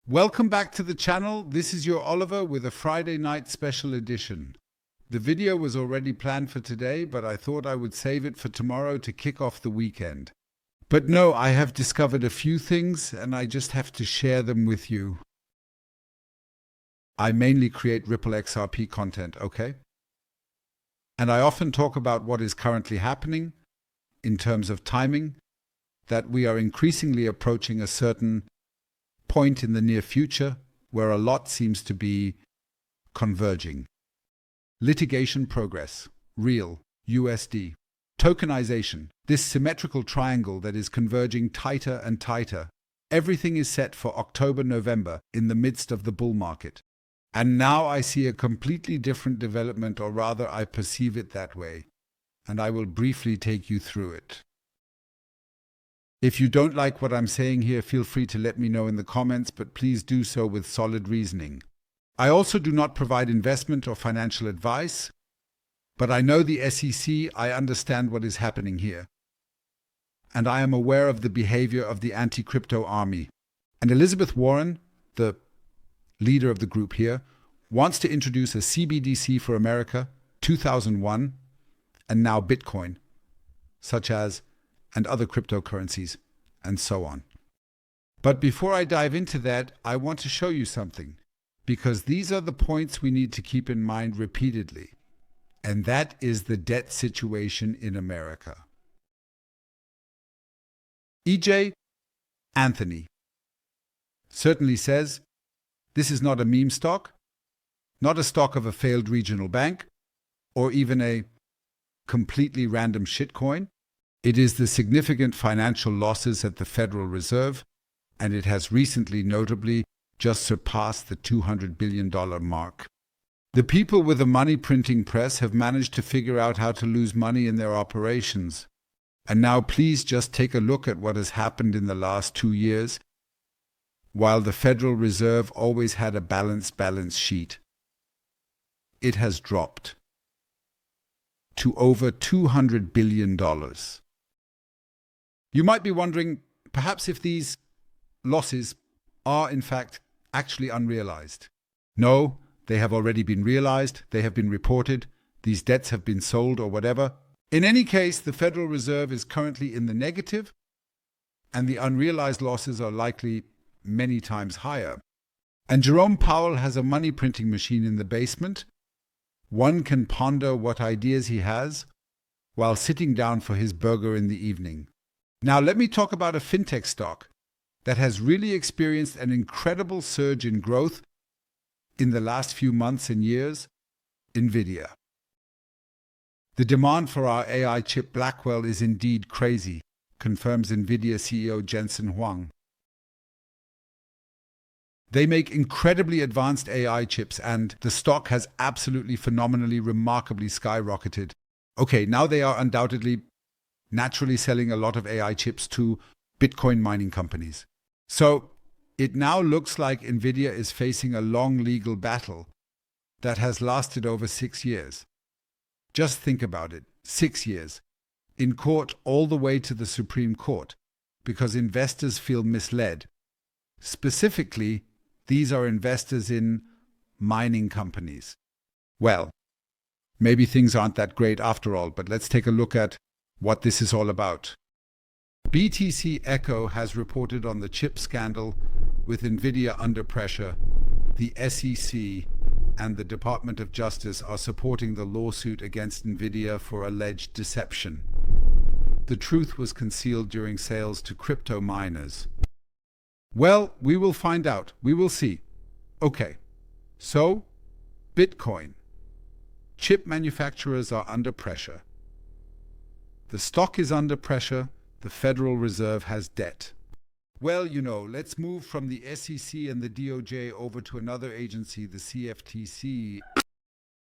Welcome back to the channel. This is your Oliver with a Friday night special edition. The video was already planned for today, but I thought I would save it for tomorrow to kick off the weekend. But no, I have discovered a few things and I just have to share them with you. I mainly create Ripple XRP content, okay? And I often talk about what is currently happening in terms of timing, that we are increasingly approaching a certain point in the near future where a lot seems to be converging. Litigation progress, real, USD. Tokenization, this symmetrical triangle that is converging tighter and tighter. Everything is set for October, November in the midst of the bull market. And now I see a completely different development, or rather I perceive it that way. And I will briefly take you through it. If you don't like what I'm saying here, feel free to let me know in the comments, but please do so with solid reasoning. I also do not provide investment or financial advice, but I know the SEC, I understand what is happening here. And I am aware of the behavior of the anti-crypto army. And Elizabeth Warren, the leader of the group here, wants to introduce a CBDC for America, 2001, and now Bitcoin, such as and other cryptocurrencies, and so on. But before I dive into that, I want to show you something, because these are the points we need to keep in mind repeatedly, and that is the debt situation in America. EJ Anthony certainly says, this is not a meme stock, not a stock of a failed regional bank, or even a completely random shitcoin. It is the significant financial losses at the Federal Reserve, and it has recently notably just surpassed the $200 billion mark. The people with the money printing press have managed to figure out how to lose money in their operations. And now please just take a look at what has happened in the last 2 years. While the Federal Reserve always had a balanced balance sheet, it has dropped to over $200 billion. You might be wondering, perhaps if these losses are in fact actually unrealized. No, they have already been realized, they have been reported, these debts have been sold or whatever. In any case, the Federal Reserve is currently in the negative, and the unrealized losses are likely many times higher. And Jerome Powell has a money printing machine in the basement. One can ponder what ideas he has while sitting down for his burger in the evening. Now let me talk about a fintech stock that has really experienced an incredible surge in growth in the last few months and years, Nvidia. The demand for our AI chip Blackwell is indeed crazy, confirms Nvidia CEO Jensen Huang. They make incredibly advanced AI chips, and the stock has absolutely phenomenally, remarkably skyrocketed. Okay, now they are undoubtedly naturally selling a lot of AI chips to Bitcoin mining companies. So it now looks like Nvidia is facing a long legal battle that has lasted over 6 years. Just think about it, 6 years, in court all the way to the Supreme Court, because investors feel misled. Specifically, these are investors in mining companies. Well, maybe things aren't that great after all, but let's take a look at what this is all about. BTC Echo has reported on the chip scandal with Nvidia under pressure. The SEC and the Department of Justice are supporting the lawsuit against Nvidia for alleged deception. The truth was concealed during sales to crypto miners. Well, we will find out. We will see. Okay, so Bitcoin. Chip manufacturers are under pressure. The stock is under pressure. The Federal Reserve has debt. Well, let's move from the SEC and the DOJ over to another agency, the CFTC.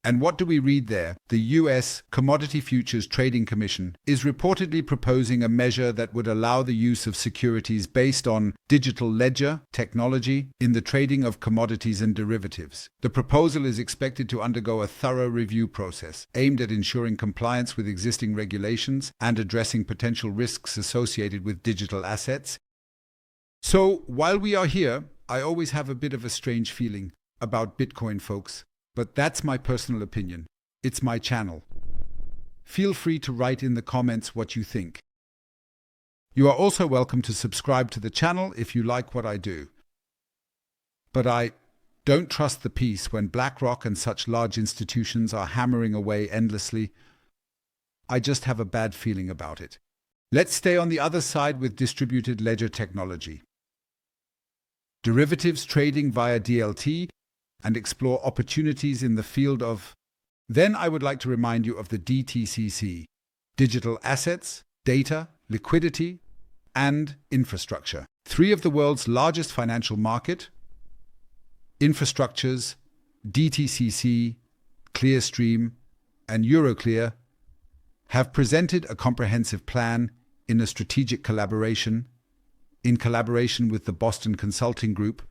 And what do we read there? The U.S. Commodity Futures Trading Commission is reportedly proposing a measure that would allow the use of securities based on digital ledger technology in the trading of commodities and derivatives. The proposal is expected to undergo a thorough review process aimed at ensuring compliance with existing regulations and addressing potential risks associated with digital assets. So, while we are here, I always have a bit of a strange feeling about Bitcoin, folks, but that's my personal opinion. It's my channel. Feel free to write in the comments what you think. You are also welcome to subscribe to the channel if you like what I do. But I don't trust the peace when BlackRock and such large institutions are hammering away endlessly. I just have a bad feeling about it. Let's stay on the other side with distributed ledger technology, derivatives trading via DLT, and explore opportunities in the field of... Then I would like to remind you of the DTCC, digital assets, data, liquidity, and infrastructure. Three of the world's largest financial market infrastructures, DTCC, Clearstream, and Euroclear, have presented a comprehensive plan in a strategic collaboration, in collaboration with the Boston Consulting Group,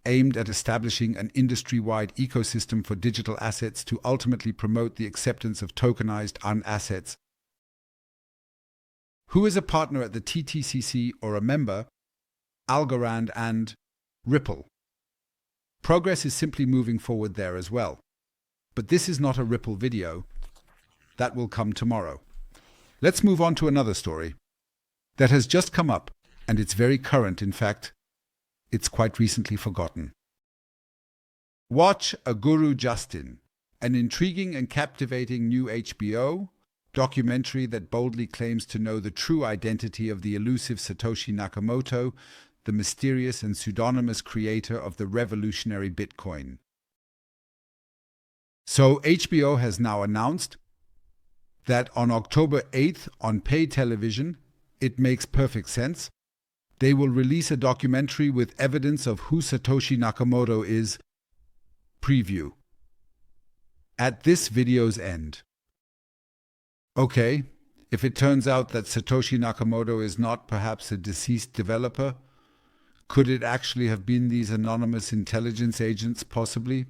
aimed at establishing an industry-wide ecosystem for digital assets to ultimately promote the acceptance of tokenized assets. Who is a partner at the TTCC or a member? Algorand and Ripple. Progress is simply moving forward there as well. But this is not a Ripple video. That will come tomorrow. Let's move on to another story that has just come up, and it's very current. In fact, it's quite recently forgotten. Watch A Guru Justin, an intriguing and captivating new HBO documentary that boldly claims to know the true identity of the elusive Satoshi Nakamoto, the mysterious and pseudonymous creator of the revolutionary Bitcoin. So HBO has now announced that on October 8th on pay television, it makes perfect sense, they will release a documentary with evidence of who Satoshi Nakamoto is. Preview. At this video's end. Okay, if it turns out that Satoshi Nakamoto is not perhaps a deceased developer, could it actually have been these anonymous intelligence agents, possibly?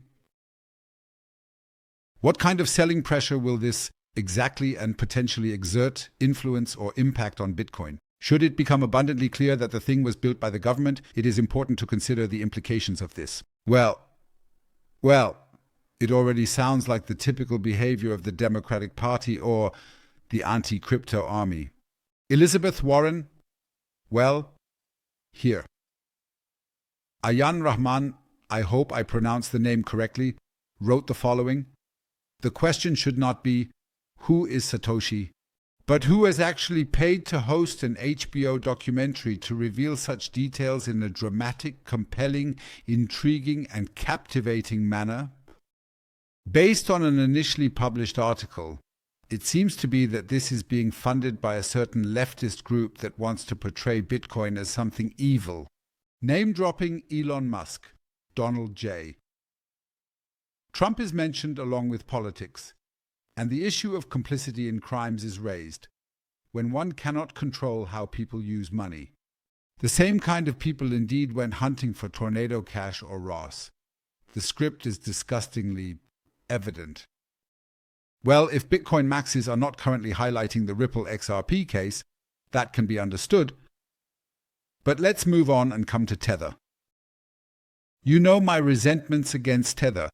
What kind of selling pressure will this exactly and potentially exert, influence, or impact on Bitcoin? Should it become abundantly clear that the thing was built by the government, it is important to consider the implications of this. Well, it already sounds like the typical behavior of the Democratic Party or the anti-crypto army. Elizabeth Warren, well, here. Ayan Rahman, I hope I pronounced the name correctly, wrote the following. The question should not be, who is Satoshi, but who has actually paid to host an HBO documentary to reveal such details in a dramatic, compelling, intriguing, and captivating manner? Based on an initially published article, it seems to be that this is being funded by a certain leftist group that wants to portray Bitcoin as something evil. Name-dropping Elon Musk, Donald J. Trump is mentioned along with politics, and the issue of complicity in crimes is raised when one cannot control how people use money. The same kind of people indeed went hunting for Tornado Cash or Ross. The script is disgustingly evident. Well, if Bitcoin maxis are not currently highlighting the Ripple XRP case, that can be understood. But let's move on and come to Tether. You know my resentments against Tether.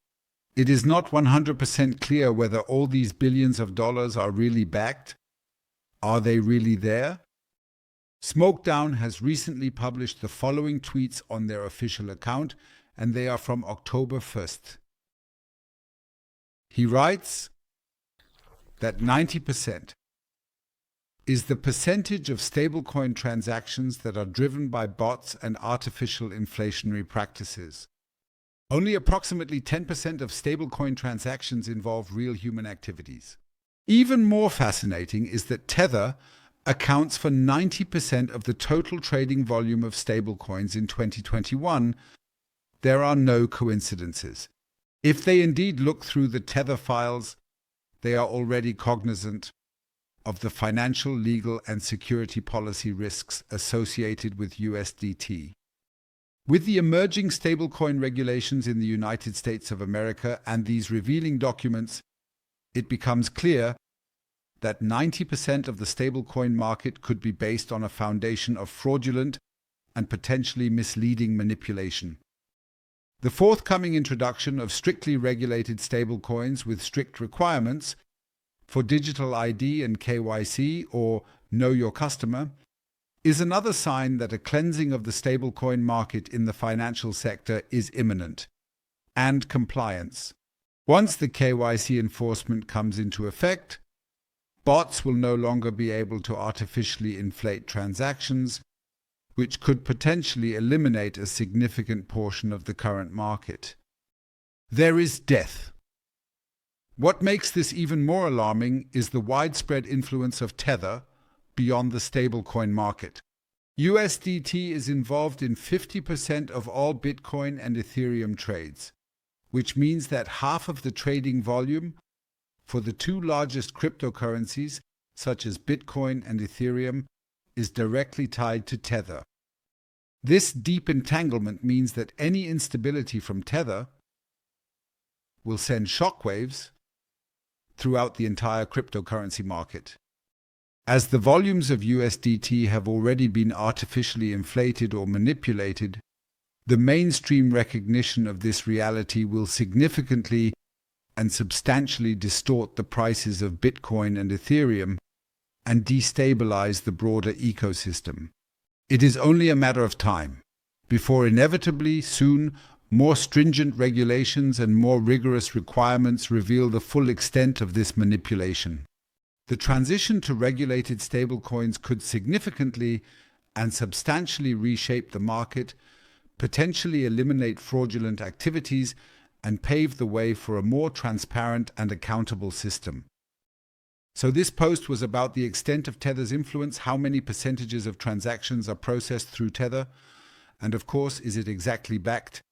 It is not 100% clear whether all these billions of dollars are really backed. Are they really there? Smokedown has recently published the following tweets on their official account, and they are from October 1st. He writes that 90% is the percentage of stablecoin transactions that are driven by bots and artificial inflationary practices. Only approximately 10% of stablecoin transactions involve real human activities. Even more fascinating is that Tether accounts for 90% of the total trading volume of stablecoins in 2021. There are no coincidences. If they indeed look through the Tether files, they are already cognizant of the financial, legal, and security policy risks associated with USDT. With the emerging stablecoin regulations in the United States of America and these revealing documents, it becomes clear that 90% of the stablecoin market could be based on a foundation of fraudulent and potentially misleading manipulation. The forthcoming introduction of strictly regulated stablecoins with strict requirements for digital ID and KYC, or Know Your Customer, is another sign that a cleansing of the stablecoin market in the financial sector is imminent. And compliance. Once the KYC enforcement comes into effect, bots will no longer be able to artificially inflate transactions, which could potentially eliminate a significant portion of the current market. There is death. What makes this even more alarming is the widespread influence of Tether beyond the stablecoin market. USDT is involved in 50% of all Bitcoin and Ethereum trades, which means that half of the trading volume for the two largest cryptocurrencies, such as Bitcoin and Ethereum, is directly tied to Tether. This deep entanglement means that any instability from Tether will send shockwaves throughout the entire cryptocurrency market. As the volumes of USDT have already been artificially inflated or manipulated, the mainstream recognition of this reality will significantly and substantially distort the prices of Bitcoin and Ethereum and destabilize the broader ecosystem. It is only a matter of time before inevitably soon more stringent regulations and more rigorous requirements reveal the full extent of this manipulation. The transition to regulated stablecoins could significantly and substantially reshape the market, potentially eliminate fraudulent activities, and pave the way for a more transparent and accountable system. So this post was about the extent of Tether's influence, how many percentages of transactions are processed through Tether, and of course, is it exactly backed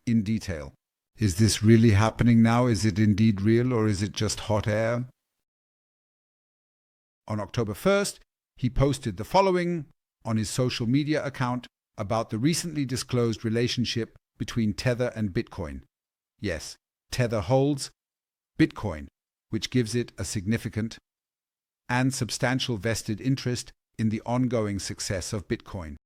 in detail? Is this really happening now? Is it indeed real, or is it just hot air? On October 1st, he posted the following on his social media account about the recently disclosed relationship between Tether and Bitcoin. Yes, Tether holds Bitcoin, which gives it a significant and substantial vested interest in the ongoing success of Bitcoin.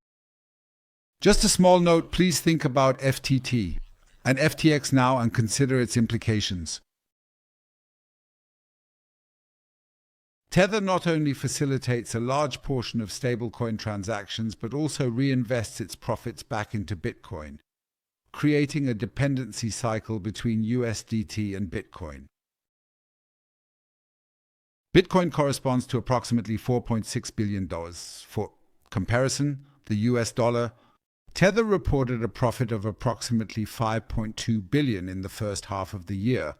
Just a small note, please think about FTT and FTX now and consider its implications. Tether not only facilitates a large portion of stablecoin transactions, but also reinvests its profits back into Bitcoin, creating a dependency cycle between USDT and Bitcoin. Bitcoin corresponds to approximately $4.6 billion. For comparison, the US dollar, Tether reported a profit of approximately $5.2 billion in the first half of the year.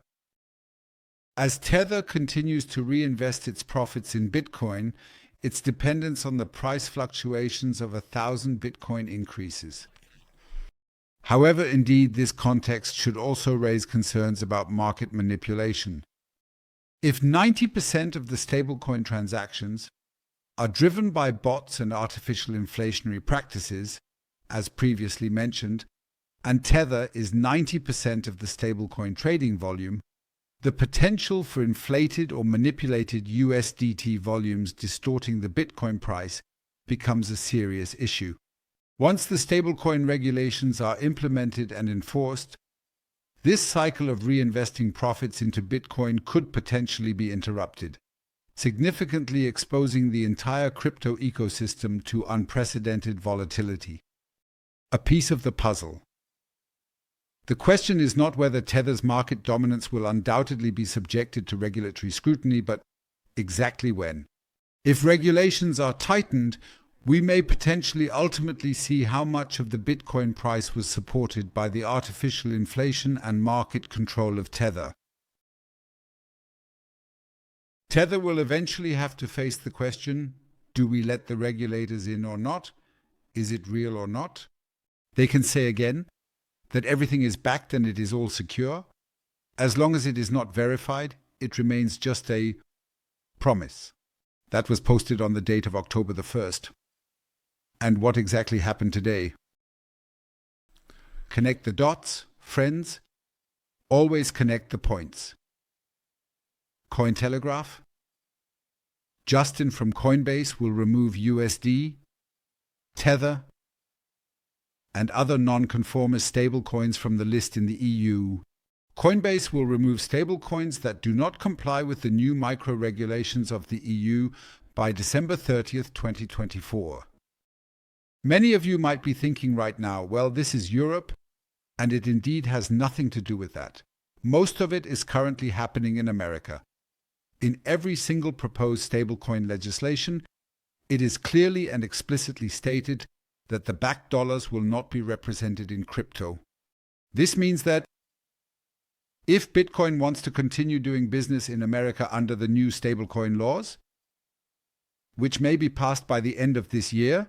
As Tether continues to reinvest its profits in Bitcoin, its dependence on the price fluctuations of 1,000 Bitcoin increases. However, indeed, this context should also raise concerns about market manipulation. If 90% of the stablecoin transactions are driven by bots and artificial inflationary practices, as previously mentioned, and Tether is 90% of the stablecoin trading volume, the potential for inflated or manipulated USDT volumes distorting the Bitcoin price becomes a serious issue. Once the stablecoin regulations are implemented and enforced, this cycle of reinvesting profits into Bitcoin could potentially be interrupted, significantly exposing the entire crypto ecosystem to unprecedented volatility. A piece of the puzzle. The question is not whether Tether's market dominance will undoubtedly be subjected to regulatory scrutiny, but exactly when. If regulations are tightened, we may potentially ultimately see how much of the Bitcoin price was supported by the artificial inflation and market control of Tether. Tether will eventually have to face the question, do we let the regulators in or not? Is it real or not? They can say again that everything is backed and it is all secure. As long as it is not verified, it remains just a promise. That was posted on the date of October the 1st. And what exactly happened today? Connect the dots, friends. Always connect the points. Cointelegraph. Justin from Coinbase will remove USD. Tether. and other non-conformist stablecoins from the list in the EU. Coinbase will remove stablecoins that do not comply with the new micro-regulations of the EU by December 30th, 2024. Many of you might be thinking right now, well, this is Europe, and it indeed has nothing to do with that. Most of it is currently happening in America. In every single proposed stablecoin legislation, it is clearly and explicitly stated that the backed dollars will not be represented in crypto. This means that if Bitcoin wants to continue doing business in America under the new stablecoin laws, which may be passed by the end of this year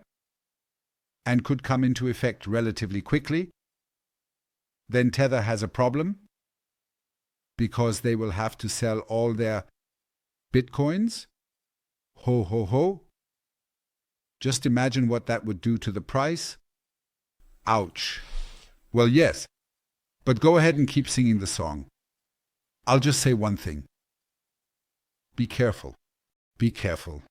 and could come into effect relatively quickly, then Tether has a problem because they will have to sell all their Bitcoins. Ho, ho, ho. Just imagine what that would do to the price. Ouch. Well, yes, but go ahead and keep singing the song. I'll just say one thing. Be careful. Be careful.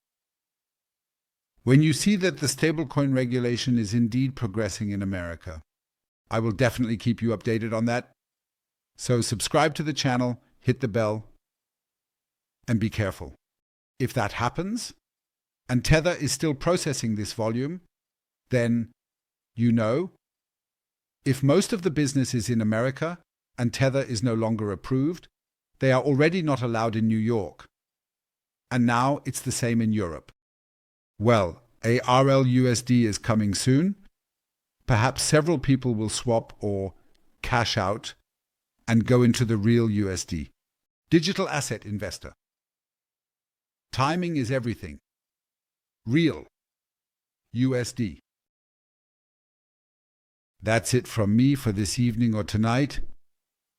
When you see that the stablecoin regulation is indeed progressing in America, I will definitely keep you updated on that. So subscribe to the channel, hit the bell, and be careful. If that happens, and Tether is still processing this volume, then you know, if most of the business is in America and Tether is no longer approved, they are already not allowed in New York. And now it's the same in Europe. Well, a RLUSD is coming soon. Perhaps several people will swap or cash out and go into the real USD. Digital asset investor. Timing is everything. Real USD. That's it from me for this evening or tonight.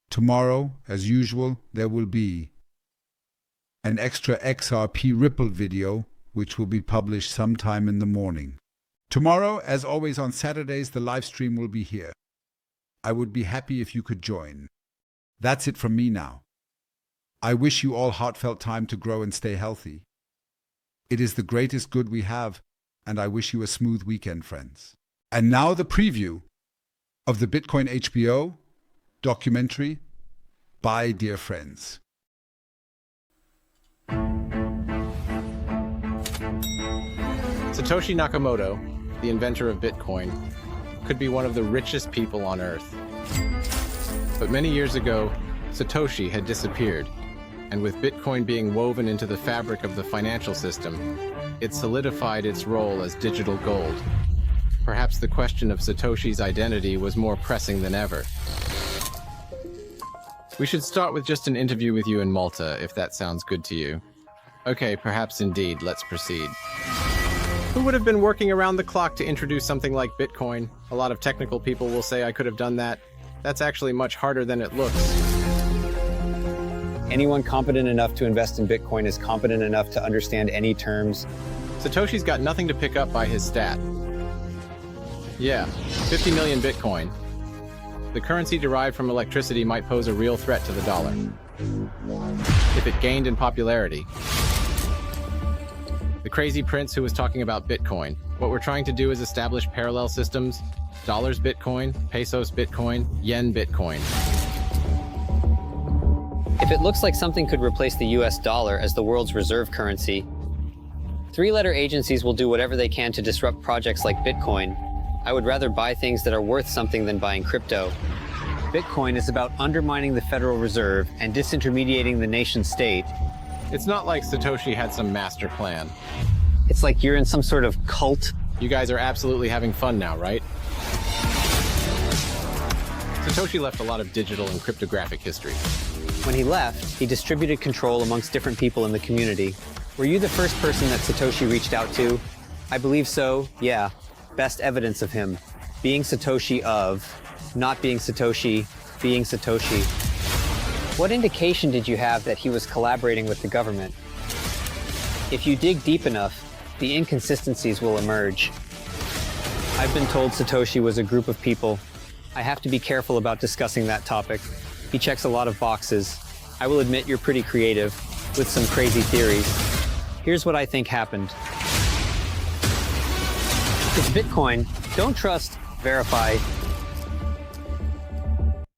Tomorrow, as usual, there will be an extra XRP Ripple video, which will be published sometime in the morning. Tomorrow, as always on Saturdays, the live stream will be here. I would be happy if you could join. That's it from me now. I wish you all heartfelt time to grow and stay healthy. It is the greatest good we have, and I wish you a smooth weekend, friends. And now the preview of the Bitcoin HBO documentary by dear friends. Satoshi Nakamoto, the inventor of Bitcoin, could be one of the richest people on Earth. But many years ago, Satoshi had disappeared, and with Bitcoin being woven into the fabric of the financial system, it solidified its role as digital gold. Perhaps the question of Satoshi's identity was more pressing than ever. We should start with just an interview with you in Malta, if that sounds good to you. Okay, perhaps indeed, let's proceed. Who would have been working around the clock to introduce something like Bitcoin? A lot of technical people will say I could have done that. That's actually much harder than it looks. Anyone competent enough to invest in Bitcoin is competent enough to understand any terms. Satoshi's got nothing to pick up by his stat. Yeah, 50 million Bitcoin. The currency derived from electricity might pose a real threat to the dollar if it gained in popularity. The crazy prince who was talking about Bitcoin. What we're trying to do is establish parallel systems. Dollars Bitcoin, pesos Bitcoin, yen Bitcoin. If it looks like something could replace the US dollar as the world's reserve currency, three-letter agencies will do whatever they can to disrupt projects like Bitcoin. I would rather buy things that are worth something than buying crypto. Bitcoin is about undermining the Federal Reserve and disintermediating the nation state. It's not like Satoshi had some master plan. It's like you're in some sort of cult. You guys are absolutely having fun now, right? Satoshi left a lot of digital and cryptographic history. When he left, he distributed control amongst different people in the community. Were you the first person that Satoshi reached out to? I believe so, yeah. Best evidence of him. Being Satoshi of, not being Satoshi, being Satoshi. What indication did you have that he was collaborating with the government? If you dig deep enough, the inconsistencies will emerge. I've been told Satoshi was a group of people. I have to be careful about discussing that topic. He checks a lot of boxes. I will admit you're pretty creative, with some crazy theories. Here's what I think happened. It's Bitcoin. Don't trust verify,